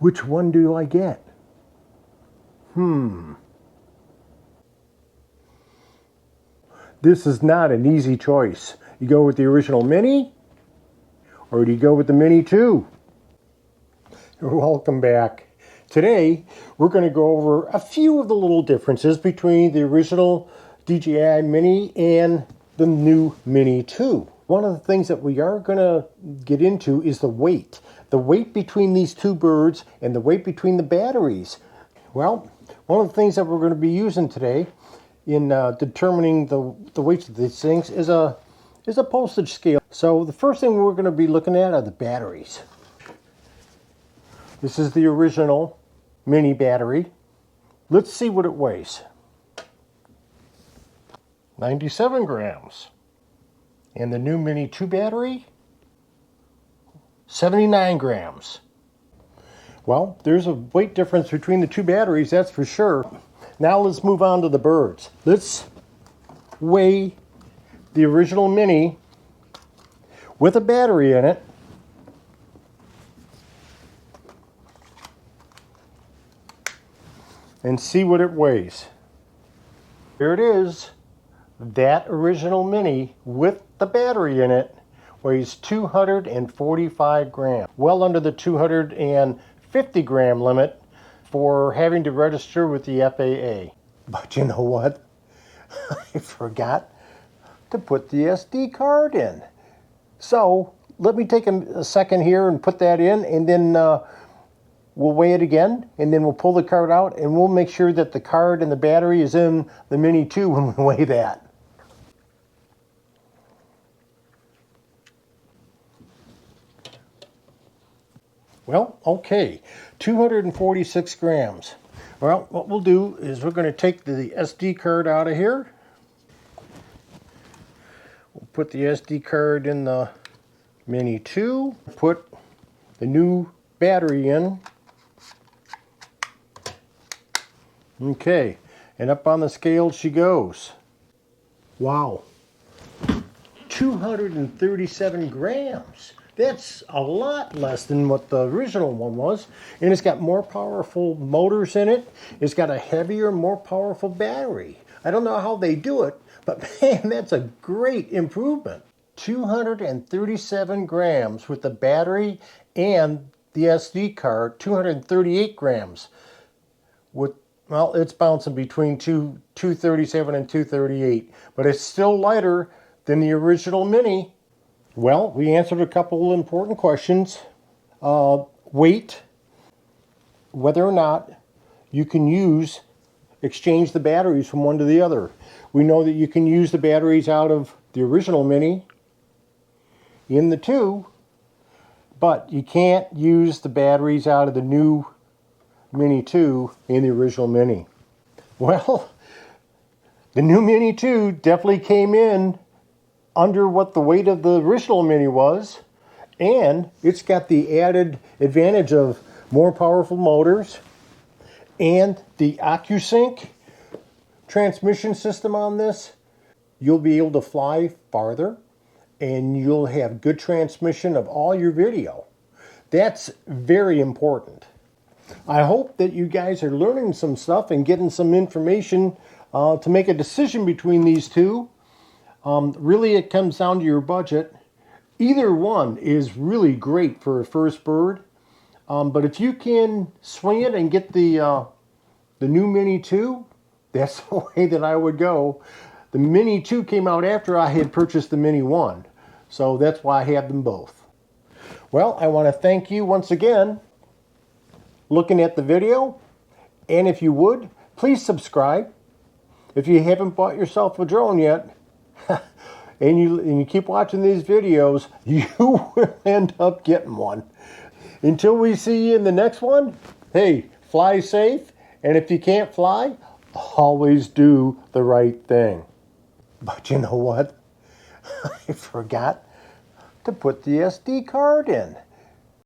Which one do I get? This is not an easy choice. You go with the original Mini, or do you go with the Mini 2? Welcome back. Today, we're going to go over a few of the little differences between the original DJI Mini and the new Mini 2. One of the things that we are going to get into is the weight. The weight between these two birds and the weight between the batteries. Well, one of the things that we're going to be using today in determining the weights of these things is a postage scale. So the first thing we're going to be looking at are the batteries. This is the original Mini battery. Let's see what it weighs. 97 grams. And the new Mini 2 battery, 79 grams. Well, there's a weight difference between the two batteries, that's for sure. Now let's move on to the birds. Let's weigh the original Mini with a battery in it. And see what it weighs. Here it is. That original Mini with the battery in it weighs 245 grams. Well under the 250 gram limit for having to register with the FAA. But you know what? I forgot to put the SD card in. So let me take a second here and put that in, and then we'll weigh it again, and then we'll pull the card out, and we'll make sure that the card and the battery is in the Mini 2 when we weigh that. Well, okay, 246 grams. Well, what we'll do is we're going to take the SD card out of here. We'll put the SD card in the Mini 2, put the new battery in. Okay, and up on the scale she goes. Wow, 237 grams. That's a lot less than what the original one was. And it's got more powerful motors in it. It's got a heavier, more powerful battery. I don't know how they do it, but man, that's a great improvement. 237 grams with the battery and the SD card, 238 grams. With, well, it's bouncing between 237 and 238, but it's still lighter than the original Mini. Well, we answered a couple important questions. Weight, whether or not you can exchange the batteries from one to the other. We know that you can use the batteries out of the original Mini in the 2, but you can't use the batteries out of the new Mini 2 in the original Mini. Well, the new Mini 2 definitely came in under what the weight of the original Mini was, and it's got the added advantage of more powerful motors and the AccuSync transmission system on this. You'll be able to fly farther, and you'll have good transmission of all your video. That's very important. I hope that you guys are learning some stuff and getting some information to make a decision between these two. Really, it comes down to your budget. Either one is really great for a first bird. But if you can swing it and get the new Mini 2, that's the way that I would go. The Mini 2 came out after I had purchased the Mini 1. So that's why I have them both. Well, I want to thank you once again looking at the video. And if you would, please subscribe. If you haven't bought yourself a drone yet, and you keep watching these videos, you will end up getting one. Until we see you in the next one, hey, fly safe, and if you can't fly, always do the right thing. But you know what? I forgot to put the SD card in.